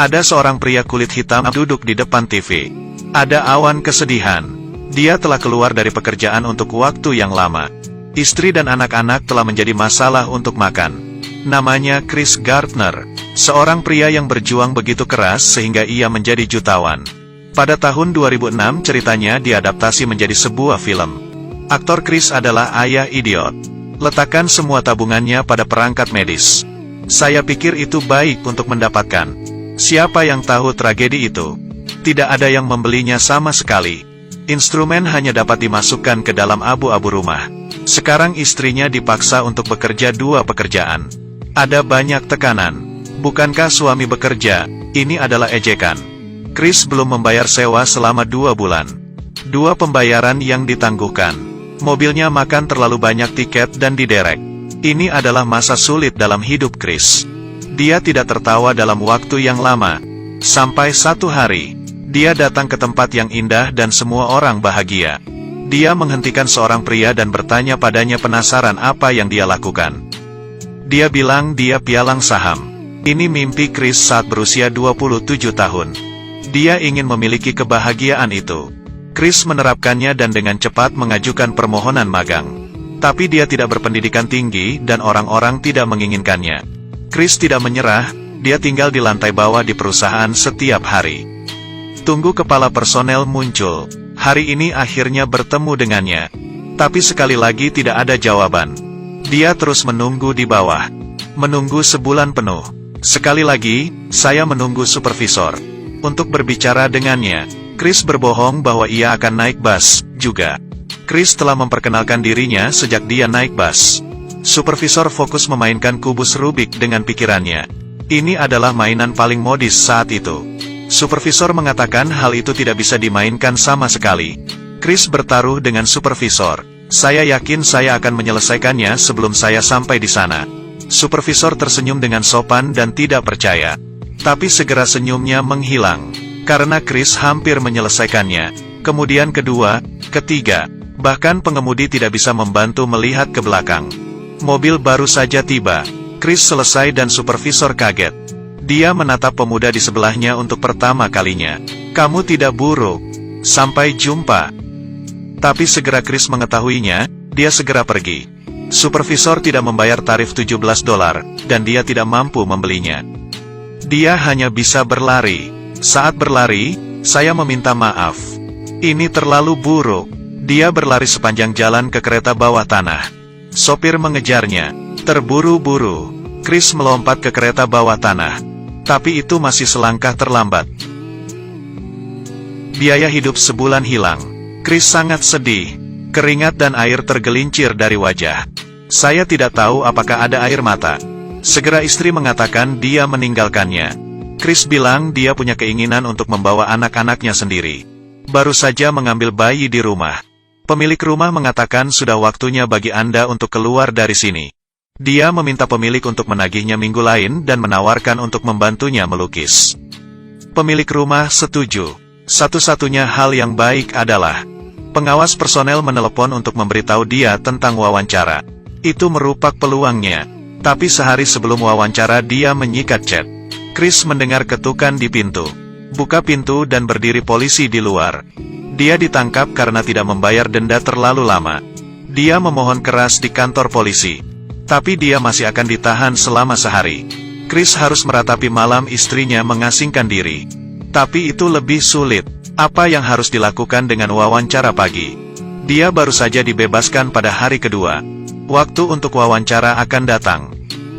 Ada seorang pria kulit hitam duduk di depan TV. Ada awan kesedihan. Dia telah keluar dari pekerjaan untuk waktu yang lama. Istri dan anak-anak telah menjadi masalah untuk makan. Namanya Chris Gardner, seorang pria yang berjuang begitu keras sehingga ia menjadi jutawan. Pada tahun 2006 ceritanya diadaptasi menjadi sebuah film. Aktor Chris adalah ayah idiot. Letakkan semua tabungannya pada perangkat medis. Saya pikir itu baik untuk mendapatkan. Siapa yang tahu tragedi itu? Tidak ada yang membelinya sama sekali. Instrumen hanya dapat dimasukkan ke dalam abu-abu rumah. Sekarang istrinya dipaksa untuk bekerja 2 pekerjaan. Ada banyak tekanan. Bukankah suami bekerja? Ini adalah ejekan. Chris belum membayar sewa selama 2 bulan. 2 pembayaran yang ditangguhkan. Mobilnya makan terlalu banyak tiket dan diderek. Ini adalah masa sulit dalam hidup Chris. Dia tidak tertawa dalam waktu yang lama. Sampai satu hari, dia datang ke tempat yang indah dan semua orang bahagia. Dia menghentikan seorang pria dan bertanya padanya penasaran apa yang dia lakukan. Dia bilang dia pialang saham. Ini mimpi Chris saat berusia 27 tahun. Dia ingin memiliki kebahagiaan itu. Chris menerapkannya dan dengan cepat mengajukan permohonan magang. Tapi dia tidak berpendidikan tinggi dan orang-orang tidak menginginkannya. Chris tidak menyerah, dia tinggal di lantai bawah di perusahaan setiap hari. Tunggu kepala personel muncul. Hari ini akhirnya bertemu dengannya. Tapi sekali lagi tidak ada jawaban. Dia terus menunggu di bawah. Menunggu sebulan penuh. Sekali lagi, saya menunggu supervisor. Untuk berbicara dengannya, Chris berbohong bahwa ia akan naik bus, juga. Chris telah memperkenalkan dirinya sejak dia naik bus. Supervisor fokus memainkan kubus Rubik dengan pikirannya. Ini adalah mainan paling modis saat itu. Supervisor mengatakan hal itu tidak bisa dimainkan sama sekali. Chris bertaruh dengan supervisor. Saya yakin saya akan menyelesaikannya sebelum saya sampai di sana. Supervisor tersenyum dengan sopan dan tidak percaya. Tapi segera senyumnya menghilang. Karena Chris hampir menyelesaikannya. Kemudian kedua, ketiga. Bahkan pengemudi tidak bisa membantu melihat ke belakang. Mobil baru saja tiba. Chris selesai dan supervisor kaget. Dia menatap pemuda di sebelahnya untuk pertama kalinya. Kamu tidak buruk. Sampai jumpa. Tapi segera Chris mengetahuinya, dia segera pergi. Supervisor tidak membayar tarif $17, dan dia tidak mampu membelinya. Dia hanya bisa berlari. Saat berlari, saya meminta maaf. Ini terlalu buruk. Dia berlari sepanjang jalan ke kereta bawah tanah. Sopir mengejarnya. Terburu-buru, Chris melompat ke kereta bawah tanah. Tapi itu masih selangkah terlambat. Biaya hidup sebulan hilang. Chris sangat sedih. Keringat dan air tergelincir dari wajah. Saya tidak tahu apakah ada air mata. Segera istri mengatakan dia meninggalkannya. Chris bilang dia punya keinginan untuk membawa anak-anaknya sendiri. Baru saja mengambil bayi di rumah. Pemilik rumah mengatakan sudah waktunya bagi Anda untuk keluar dari sini. Dia meminta pemilik untuk menagihnya minggu lain dan menawarkan untuk membantunya melukis. Pemilik rumah setuju. Satu-satunya hal yang baik adalah pengawas personel menelepon untuk memberitahu dia tentang wawancara. Itu merupakan peluangnya. Tapi sehari sebelum wawancara dia menyikat chat. Chris mendengar ketukan di pintu. Buka pintu dan berdiri polisi di luar. Dia ditangkap karena tidak membayar denda terlalu lama. Dia memohon keras di kantor polisi. Tapi dia masih akan ditahan selama sehari. Chris harus meratapi malam istrinya mengasingkan diri. Tapi itu lebih sulit. Apa yang harus dilakukan dengan wawancara pagi? Dia baru saja dibebaskan pada hari kedua. Waktu untuk wawancara akan datang.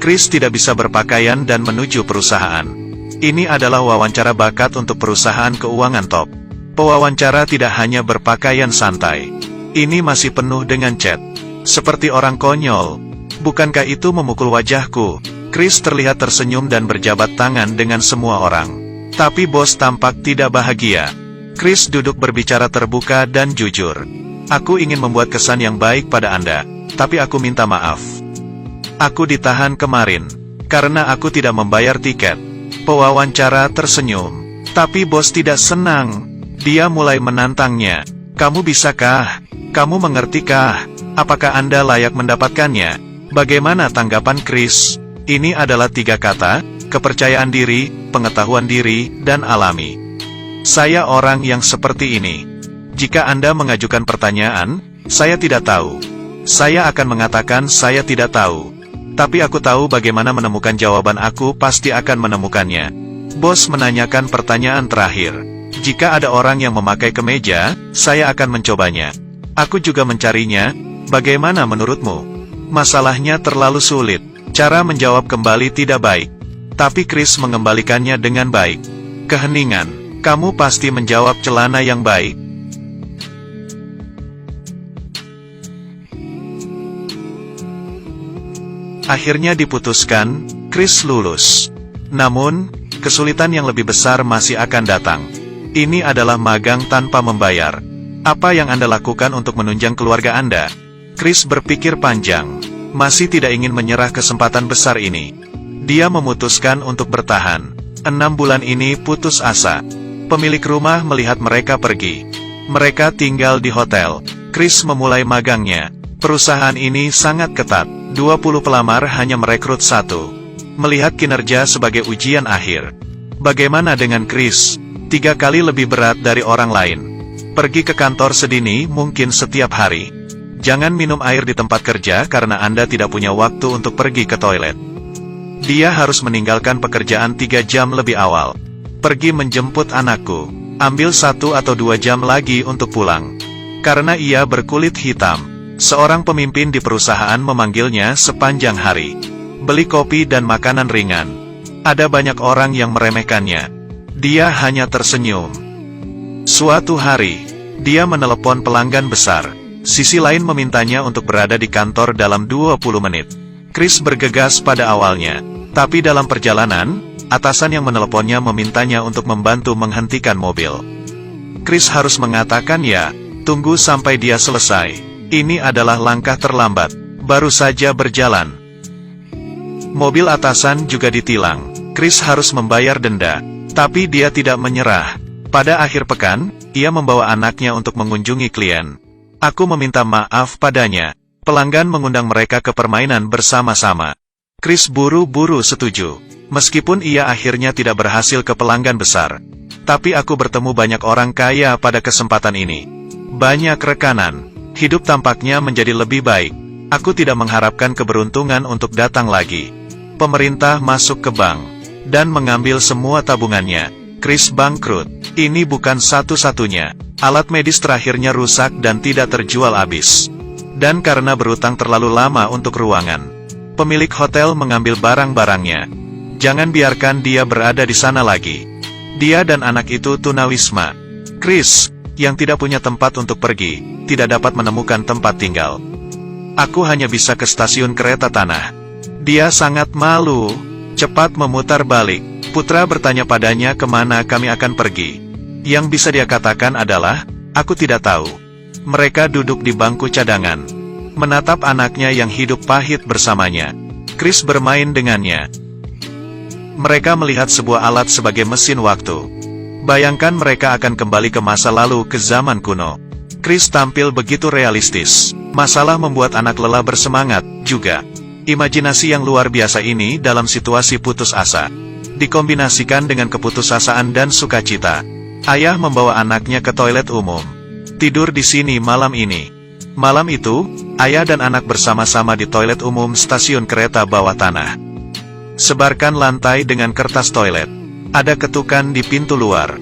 Chris tidak bisa berpakaian dan menuju perusahaan. Ini adalah wawancara bakat untuk perusahaan keuangan top. Pewawancara tidak hanya berpakaian santai. Ini masih penuh dengan chat. Seperti orang konyol. Bukankah itu memukul wajahku? Chris terlihat tersenyum dan berjabat tangan dengan semua orang. Tapi bos tampak tidak bahagia. Chris duduk berbicara terbuka dan jujur. Aku ingin membuat kesan yang baik pada Anda, tapi aku minta maaf. Aku ditahan kemarin, karena aku tidak membayar tiket. Pewawancara tersenyum. Tapi bos tidak senang. Dia mulai menantangnya. Kamu bisakah? Kamu mengertikah? Apakah Anda layak mendapatkannya? Bagaimana tanggapan Chris? Ini adalah 3 kata: kepercayaan diri, pengetahuan diri, dan alami. Saya orang yang seperti ini. Jika Anda mengajukan pertanyaan, saya tidak tahu. Saya akan mengatakan saya tidak tahu. Tapi aku tahu bagaimana menemukan jawaban, aku pasti akan menemukannya. Bos menanyakan pertanyaan terakhir. Jika ada orang yang memakai kemeja, saya akan mencobanya. Aku juga mencarinya. Bagaimana menurutmu? Masalahnya terlalu sulit. Cara menjawab kembali tidak baik. Tapi Chris mengembalikannya dengan baik. Keheningan. Kamu pasti menjawab celana yang baik. Akhirnya diputuskan, Chris lulus. Namun, kesulitan yang lebih besar masih akan datang. Ini adalah magang tanpa membayar. Apa yang Anda lakukan untuk menunjang keluarga Anda? Chris berpikir panjang. Masih tidak ingin menyerah kesempatan besar ini. Dia memutuskan untuk bertahan. 6 bulan ini putus asa. Pemilik rumah melihat mereka pergi. Mereka tinggal di hotel. Chris memulai magangnya. Perusahaan ini sangat ketat. 20 pelamar hanya merekrut 1. Melihat kinerja sebagai ujian akhir. Bagaimana dengan Chris? 3 kali lebih berat dari orang lain. Pergi ke kantor sedini mungkin setiap hari. Jangan minum air di tempat kerja karena Anda tidak punya waktu untuk pergi ke toilet. Dia harus meninggalkan pekerjaan 3 jam lebih awal. Pergi menjemput anakku. Ambil 1 atau 2 jam lagi untuk pulang. Karena ia berkulit hitam. Seorang pemimpin di perusahaan memanggilnya sepanjang hari. Beli kopi dan makanan ringan. Ada banyak orang yang meremehkannya. Dia hanya tersenyum. Suatu hari, dia menelepon pelanggan besar. Sisi lain memintanya untuk berada di kantor dalam 20 menit. Chris bergegas pada awalnya. Tapi dalam perjalanan, atasan yang meneleponnya memintanya untuk membantu menghentikan mobil. Chris harus mengatakan ya, tunggu sampai dia selesai. Ini adalah langkah terlambat. Baru saja berjalan. Mobil atasan juga ditilang. Chris harus membayar denda. Tapi dia tidak menyerah. Pada akhir pekan, ia membawa anaknya untuk mengunjungi klien. Aku meminta maaf padanya. Pelanggan mengundang mereka ke permainan bersama-sama. Chris buru-buru setuju. Meskipun ia akhirnya tidak berhasil ke pelanggan besar. Tapi aku bertemu banyak orang kaya pada kesempatan ini. Banyak rekanan. Hidup tampaknya menjadi lebih baik. Aku tidak mengharapkan keberuntungan untuk datang lagi. Pemerintah masuk ke bank. Dan mengambil semua tabungannya. Chris bangkrut. Ini bukan satu-satunya. Alat medis terakhirnya rusak dan tidak terjual habis. Dan karena berutang terlalu lama untuk ruangan. Pemilik hotel mengambil barang-barangnya. Jangan biarkan dia berada di sana lagi. Dia dan anak itu tunawisma. Chris, yang tidak punya tempat untuk pergi, tidak dapat menemukan tempat tinggal. Aku hanya bisa ke stasiun kereta tanah. Dia sangat malu. Cepat memutar balik. Putra bertanya padanya kemana kami akan pergi. Yang bisa dia katakan adalah, aku tidak tahu. Mereka duduk di bangku cadangan. Menatap anaknya yang hidup pahit bersamanya. Chris bermain dengannya. Mereka melihat sebuah alat sebagai mesin waktu. Bayangkan mereka akan kembali ke masa lalu, ke zaman kuno. Chris tampil begitu realistis. Masalah membuat anak lelah bersemangat, juga. Imajinasi yang luar biasa ini dalam situasi putus asa. Dikombinasikan dengan keputusasaan dan sukacita. Ayah membawa anaknya ke toilet umum. Tidur di sini malam ini. Malam itu, ayah dan anak bersama-sama di toilet umum stasiun kereta bawah tanah. Sebarkan lantai dengan kertas toilet. Ada ketukan di pintu luar.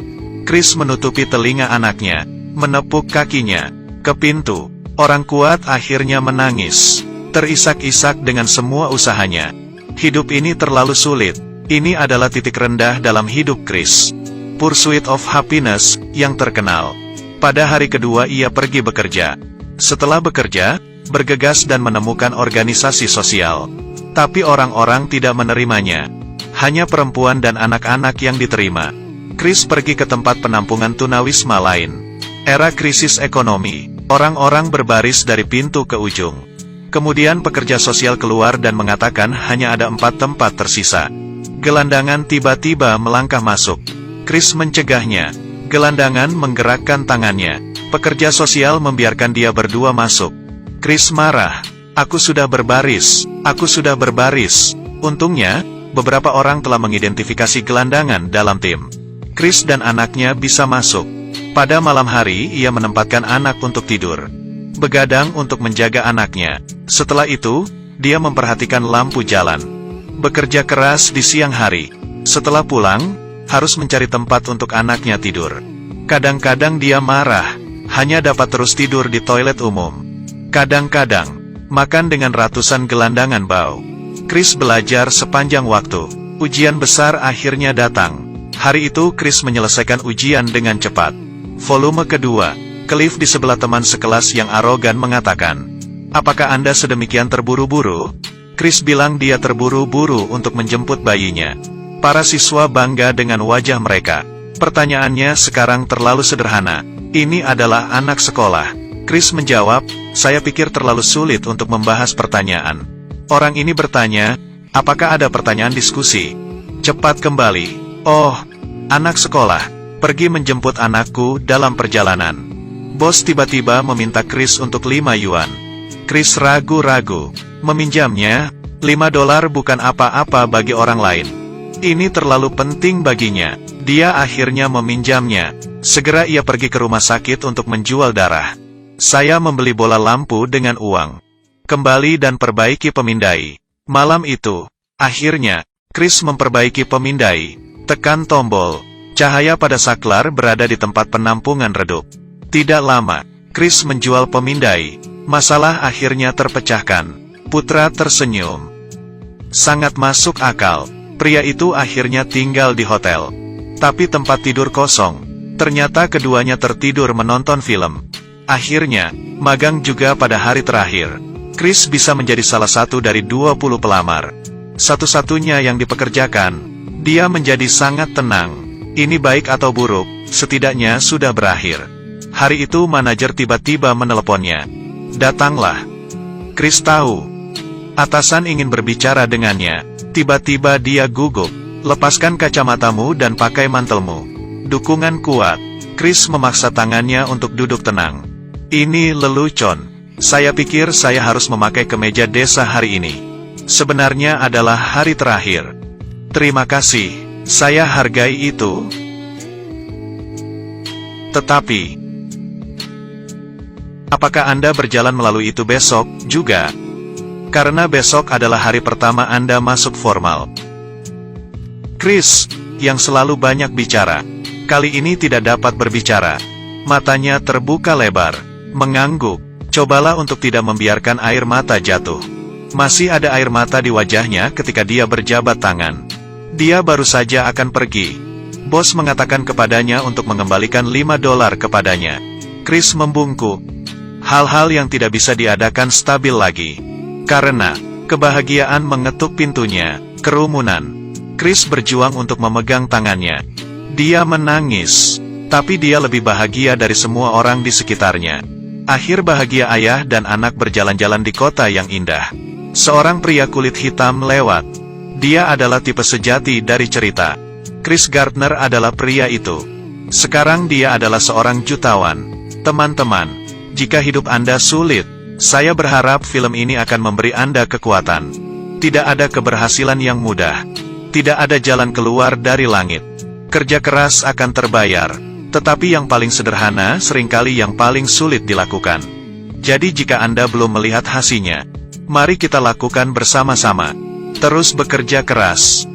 Chris menutupi telinga anaknya, menepuk kakinya ke pintu. Orang kuat akhirnya menangis. Terisak-isak dengan semua usahanya. Hidup ini terlalu sulit. Ini adalah titik rendah dalam hidup Chris. Pursuit of Happiness, yang terkenal. Pada hari kedua ia pergi bekerja. Setelah bekerja, bergegas dan menemukan organisasi sosial. Tapi orang-orang tidak menerimanya. Hanya perempuan dan anak-anak yang diterima. Chris pergi ke tempat penampungan tunawisma lain. Era krisis ekonomi. Orang-orang berbaris dari pintu ke ujung. Kemudian pekerja sosial keluar dan mengatakan hanya ada 4 tempat tersisa. Gelandangan tiba-tiba melangkah masuk. Chris mencegahnya. Gelandangan menggerakkan tangannya. Pekerja sosial membiarkan dia berdua masuk. Chris marah. Aku sudah berbaris. Untungnya, beberapa orang telah mengidentifikasi gelandangan dalam tim. Chris dan anaknya bisa masuk. Pada malam hari ia menempatkan anak untuk tidur. Begadang untuk menjaga anaknya. Setelah itu, dia memperhatikan lampu jalan. Bekerja keras di siang hari. Setelah pulang, harus mencari tempat untuk anaknya tidur. Kadang-kadang dia marah, hanya dapat terus tidur di toilet umum. Kadang-kadang, makan dengan ratusan gelandangan bau. Chris belajar sepanjang waktu. Ujian besar akhirnya datang. Hari itu Chris menyelesaikan ujian dengan cepat. Volume kedua. Cliff di sebelah teman sekelas yang arogan mengatakan, "Apakah Anda sedemikian terburu-buru?" Chris bilang dia terburu-buru untuk menjemput bayinya. Para siswa bangga dengan wajah mereka. Pertanyaannya sekarang terlalu sederhana. Ini adalah anak sekolah. Chris menjawab, "Saya pikir terlalu sulit untuk membahas pertanyaan." Orang ini bertanya, "Apakah ada pertanyaan diskusi?" Cepat kembali. "Oh, anak sekolah. Pergi menjemput anakku dalam perjalanan." Bos tiba-tiba meminta Chris untuk 5 yuan. Chris ragu-ragu. Meminjamnya, $5 bukan apa-apa bagi orang lain. Ini terlalu penting baginya. Dia akhirnya meminjamnya. Segera ia pergi ke rumah sakit untuk menjual darah. "Saya membeli bola lampu dengan uang. Kembali dan perbaiki pemindai." Malam itu, akhirnya, Chris memperbaiki pemindai. Tekan tombol. Cahaya pada saklar berada di tempat penampungan redup. Tidak lama, Chris menjual pemindai. Masalah akhirnya terpecahkan. Putra tersenyum. Sangat masuk akal. Pria itu akhirnya tinggal di hotel. Tapi tempat tidur kosong. Ternyata keduanya tertidur menonton film. Akhirnya, magang juga pada hari terakhir. Chris bisa menjadi salah satu dari 20 pelamar. Satu-satunya yang dipekerjakan. Dia menjadi sangat tenang. Ini baik atau buruk, setidaknya sudah berakhir. Hari itu manajer tiba-tiba meneleponnya. "Datanglah." Chris tahu. Atasan ingin berbicara dengannya. Tiba-tiba dia gugup. "Lepaskan kacamatamu dan pakai mantelmu." Dukungan kuat. Chris memaksa tangannya untuk duduk tenang. "Ini lelucon. Saya pikir saya harus memakai kemeja desa hari ini. Sebenarnya adalah hari terakhir." "Terima kasih. Saya hargai itu. Tetapi, apakah Anda berjalan melalui itu besok juga? Karena besok adalah hari pertama Anda masuk formal." Chris, yang selalu banyak bicara, kali ini tidak dapat berbicara. Matanya terbuka lebar, mengangguk. Cobalah untuk tidak membiarkan air mata jatuh. Masih ada air mata di wajahnya ketika dia berjabat tangan. Dia baru saja akan pergi. Bos mengatakan kepadanya untuk mengembalikan $5 kepadanya. Chris membungkuk. Hal-hal yang tidak bisa diadakan stabil lagi. Karena kebahagiaan mengetuk pintunya. Kerumunan. Chris berjuang untuk memegang tangannya. Dia menangis. Tapi dia lebih bahagia dari semua orang di sekitarnya. Akhir bahagia ayah dan anak berjalan-jalan di kota yang indah. Seorang pria kulit hitam lewat. Dia adalah tipe sejati dari cerita. Chris Gardner adalah pria itu. Sekarang dia adalah seorang jutawan. Teman-teman, jika hidup Anda sulit, saya berharap film ini akan memberi Anda kekuatan. Tidak ada keberhasilan yang mudah. Tidak ada jalan keluar dari langit. Kerja keras akan terbayar. Tetapi yang paling sederhana seringkali yang paling sulit dilakukan. Jadi jika Anda belum melihat hasilnya, mari kita lakukan bersama-sama. Terus bekerja keras.